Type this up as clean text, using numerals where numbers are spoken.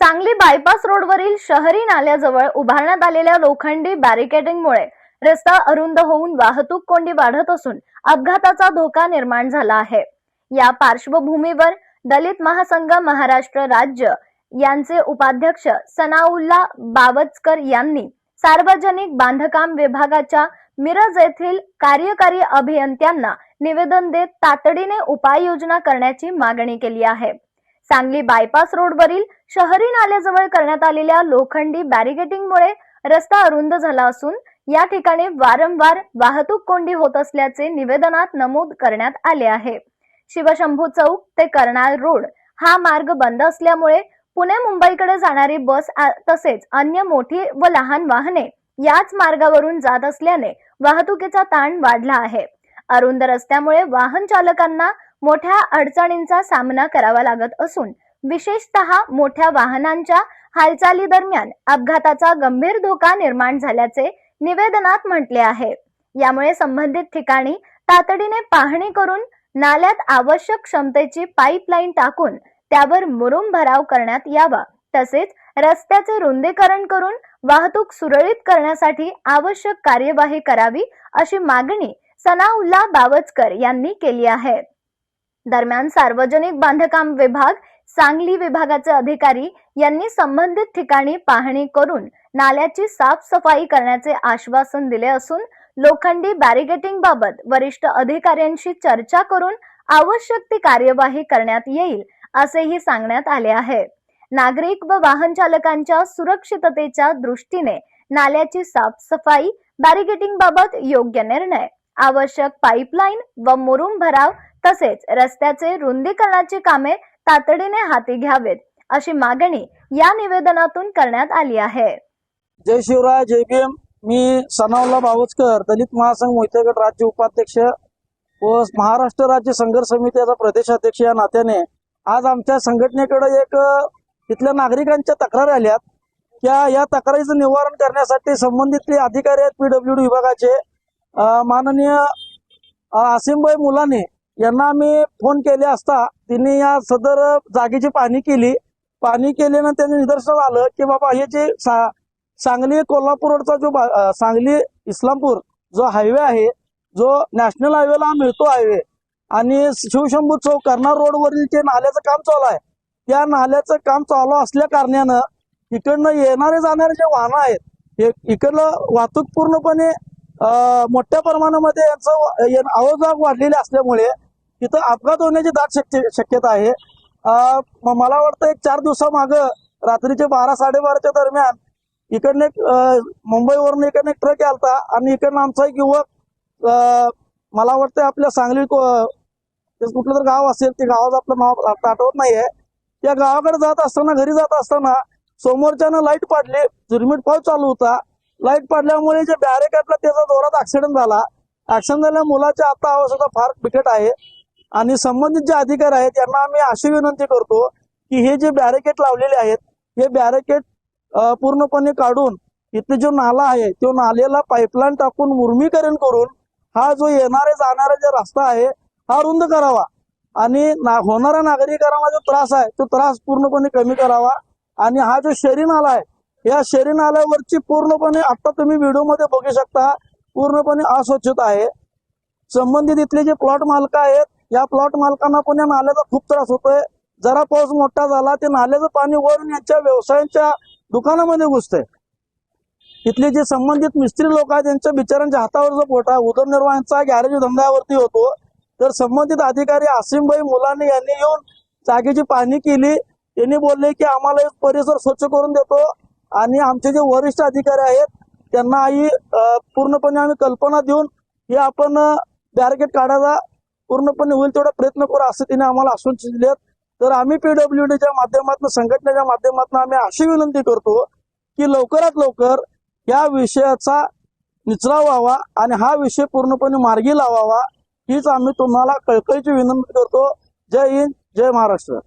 Sangli bypass रोडवरील शहरी नाल्याजवळ उभारण्यात आलेल्या लोखंडी बॅरिकेडिंगमुळे रस्ता अरुंद होऊन वाहतूक कोंडी वाढत असून अपघाताचा धोका निर्माण झाला आहे। या पार्श्वभूमीवर दलित महासंघ महाराष्ट्र राज्य यांचे उपाध्यक्ष सनाउल्ला बावचकर यांनी सार्वजनिक बांधकाम विभागाच्या मिरज येथील कार्यकारी अभियंत्यांना निवेदन देत तातडीने उपाययोजना करण्याची मागणी केली आहे। सांगली बायपास रोडवरील शहरी नाल्याजवळ करण्यात आलेल्या लोखंडी बॅरिकेडिंगमुळे रस्ता अरुंद झाला असून या ठिकाणी वारंवार वाहतूक कोंडी होत असल्याचे निवेदनात नमूद करण्यात आले आहे। शिवशंभू चौक ते कर्नाळ रोड हा मार्ग बंद असल्यामुळे पुणे मुंबईकडे जाणारी बस तसेच अन्य मोठी व लहान वाहने याच मार्गावरून जात असल्याने वाहतुकीचा ताण वाढला आहे। अरुंद रस्त्यामुळे वाहन चालकांना मोठ्या अडचणींचा सामना करावा लागत असून विशेषतः मोठ्या वाहनांच्या हालचाली दरम्यान अपघाताचा गंभीर धोका निर्माण झाल्याचे निवेदनात म्हटले आहे। यामुळे संबंधित ठिकाणी तातडीने पाहणी करून नाल्यात आवश्यक क्षमतेची पाईपलाईन टाकून त्यावर मुरुम भराव करण्यात यावा, तसेच रस्त्याचे रुंदीकरण करून वाहतूक सुरळीत करण्यासाठी आवश्यक कार्यवाही करावी अशी मागणी सनाउल्ला बावचकर यांनी केली आहे। दरम्यान सार्वजनिक बांधकाम विभाग सांगली विभागाचे अधिकारी यांनी संबंधित ठिकाणी पाहणी करून नाल्याची साफसफाई करण्याचे आश्वासन दिले असून लोखंडी बॅरिकेडिंग बाबत वरिष्ठ अधिकाऱ्यांशी चर्चा करून आवश्यक ती कार्यवाही करण्यात येईल असेही सांगण्यात आले आहे। नागरिक व वाहन चालकांच्या सुरक्षिततेच्या दृष्टीने नाल्याची साफसफाई, बॅरिकेडिंग बाबत योग्य निर्णय, आवश्यक पाईपलाईन व मुरुम भराव तसेच रस्त्याचे रुंदीकरणाची कामे तातडीने हाती घ्यावेत अशी मागणी या निवेदनातून करण्यात आली आहे। जय शिवराय, जय भीम। मी सनाउल्ला बावचकर, दलित महासंघ मोहिते गट राज्य उपाध्यक्ष व महाराष्ट्र राज्य संघर्ष समितीचा प्रदेशाध्यक्ष या नात्याने आज आमच्या संघटनेकडे एक इथल्या नागरिकांच्या तक्रारी आल्यात। या तक्रारीचं निवारण करण्यासाठी संबंधित अधिकारी आहेत पीडब्ल्यूडी विभागाचे माननीय आसिमभाई मुलाने यांना आम्ही फोन केले असता त्यांनी या सदर जागेची पाहणी केली। पाहणी केल्यानं त्यांनी निदर्शनास आलं की बाबा हे जे सांगली कोल्हापूर रोडचा जो सांगली इस्लामपूर जो हायवे आहे, जो नॅशनल हायवेला मिळतो हायवे, आणि शिवशंभू चौक कर्नाळ रोडवरील जे नाल्याचं काम चालू आहे, त्या नाल्याचं काम चालू असल्या कारणानं इकडनं येणारे जाणारे जे वाहन आहेत इकडलं वाहतूक पूर्णपणे मोठ्या प्रमाणामध्ये यांचं आवाजाग वाढलेले असल्यामुळे तिथं अपघात होण्याची दाट शक्यता आहे। मला वाटतं एक 4 दिवसामागं रात्रीचे 12-12:30च्या दरम्यान इकडनं मुंबईवरून इकडनं एक ट्रक आलता आणि इकडनं आमचा एक युवक मला वाटतं आपल्या सांगली कुठलं तर गाव असेल, ते गावाचं आपलं नाव आठवत नाहीये, त्या गावाकडे जात असताना घरी जात असताना समोरच्यानं लाईट पाडली, झुरमीट पाऊस चालू होता। लाईट पडल्यामुळे जे बॅरिकेडला त्याचा जोरात ऍक्सिडेंट झाला। ऍक्सिडेंट झाल्या मुलाची आता अवस्था फार बिकट आहे आणि संबंधित जे अधिकारी आहेत त्यांना आम्ही अशी विनंती करतो की हे जे बॅरिकेड लावलेले आहेत हे बॅरिकेड पूर्णपणे काढून इथे जो नाला आहे तो नाल्याला पाईपलाईन टाकून मुर्मीकरण करून हा जो येणारे जाणारा जो रस्ता आहे हा रुंद करावा आणि होणाऱ्या नागरिकांना जो त्रास आहे तो त्रास पूर्णपणे कमी करावा। आणि हा जो शहरी नाला आहे या शहरी नाल्यावरची पूर्णपणे आता तुम्ही व्हिडिओ मध्ये बघू शकता पूर्णपणे अस्वच्छता आहे। संबंधित इथले जे प्लॉट मालक आहेत या प्लॉट मालकांना पण या नाल्याचा खूप त्रास होतोय। जरा पाऊस मोठा झाला ते नाल्याचं पाणी वरून यांच्या व्यवसायांच्या दुकानामध्ये घुसतंय। इथले जे संबंधित मिस्त्री लोक आहेत त्यांच्या बिचारांच्या हातावर जो पोटा उदरनिर्वाहाचा गॅरेज धंद्यावरती होतो, तर संबंधित अधिकारी आसिमभाई मुलाने यांनी येऊन जागेची पाहणी केली। त्यांनी बोलले की आम्हाला एक परिसर स्वच्छ करून देतो आणि आमचे जे वरिष्ठ अधिकारी आहेत त्यांना पूर्णपणे आम्ही कल्पना देऊन हे आपण बॅरिकेड काढायचा पूर्णपणे होईल तेवढा प्रयत्न करू असं तिने आम्हाला आश्वासन दिलेत। तर आम्ही पीडब्ल्यूडीच्या माध्यमातून संघटनेच्या माध्यमातून आम्ही अशी विनंती करतो की लवकरात लवकर या विषयाचा निचरा व्हावा आणि हा विषय पूर्णपणे मार्गी लावावा हीच आम्ही तुम्हाला कळकळीची विनंती करतो। जय हिंद, जय महाराष्ट्र।